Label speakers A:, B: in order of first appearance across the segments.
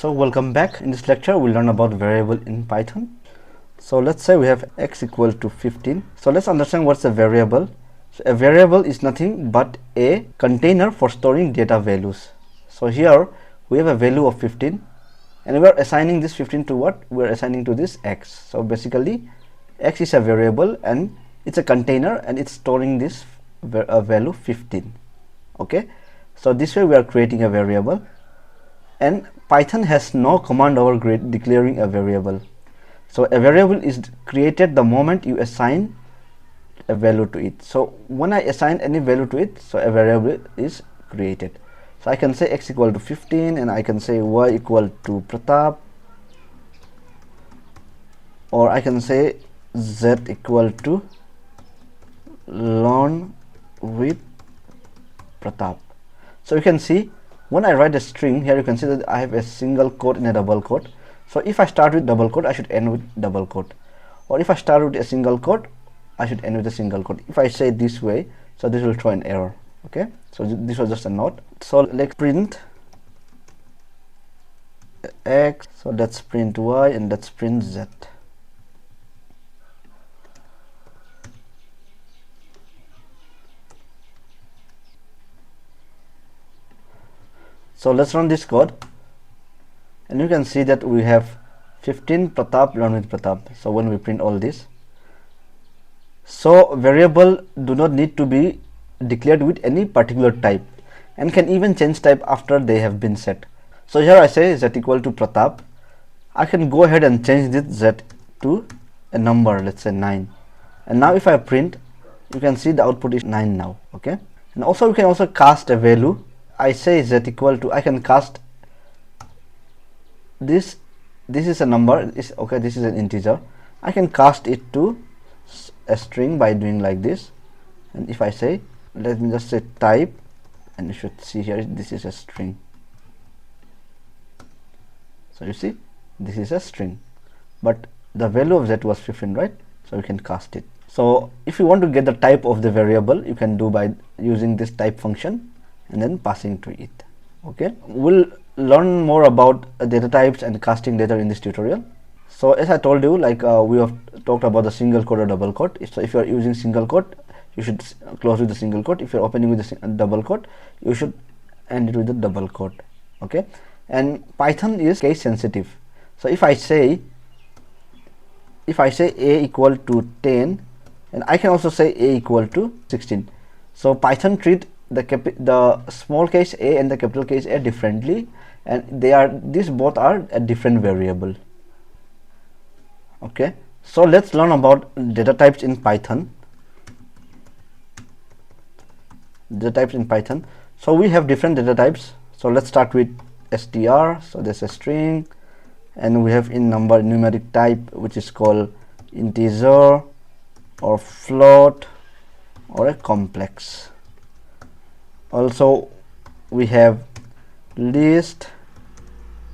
A: So welcome back. In this lecture we'll learn about variable in Python. So let's say we have x equal to 15. So let's understand what's a variable. So a variable is nothing but a container for storing data values. So here we have a value of 15 and we are assigning this 15 to what? We are assigning to this x. So basically x is a variable and it's a container and it's storing this value 15. Okay, so this way we are creating a variable, and Python has no command over declaring a variable. So a variable is created the moment you assign a value to it. So when I assign any value to it, so a variable is created. So I can say x equal to 15 and I can say y equal to Pratap, or I can say z equal to learn with Pratap. So you can see when I write a string here, you can see that I have a single quote and a double quote. So if I start with double quote, I should end with double quote, or if I start with a single quote, I should end with a single quote. If I say this way, so this will throw an error. Okay, so this was just a note. So let's print x, so let's print y and let's print z. So let's run this code and you can see that we have 15 Pratap learn with Pratap. So when we print all this, so variable do not need to be declared with any particular type and can even change type after they have been set. So here I say z equal to Pratap. I can go ahead and change this z to a number, let's say 9, and now if I print, you can see the output is 9 now. Okay, and also we can also cast a value. I say z equal to, I can cast this is a number, okay, this is an integer. I can cast it to a string by doing like this, and if I say, let me just say type, and you should see here this is a string. So you see this is a string, but the value of z was 15, right? So we can cast it. So if you want to get the type of the variable, you can do by using this type function and then passing to it. Okay, we'll learn more about data types and casting data in this tutorial. So as I told you, like we have talked about the single quote or double quote. So if you are using single quote, you should close with the single quote. If you're opening with the double quote, you should end it with the double quote. Okay, and Python is case sensitive. So if I say a equal to 10, and I can also say a equal to 16. So Python treat the small case a and the capital case a differently, and these both are a different variable. Okay, so let's learn about data types in Python. Data types in Python. So we have different data types. So let's start with str. So there's a string, and we have in number numeric type, which is called integer or float or a complex. Also we have list,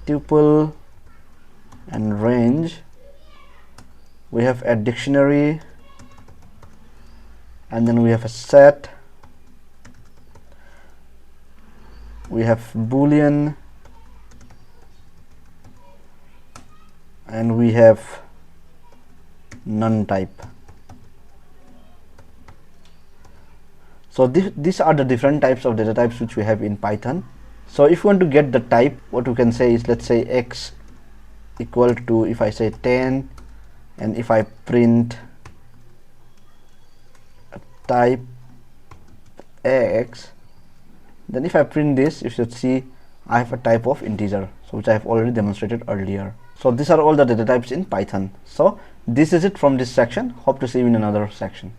A: tuple and range. We have a dictionary, and then we have a set. We have boolean, and we have none type. So these are the different types of data types which we have in Python. So if you want to get the type, what we can say is, let's say x equal to, if I say 10, and if I print type x, then if I print this, you should see I have a type of integer, so which I have already demonstrated earlier. So these are all the data types in Python. So this is it from this section. Hope to see you in another section.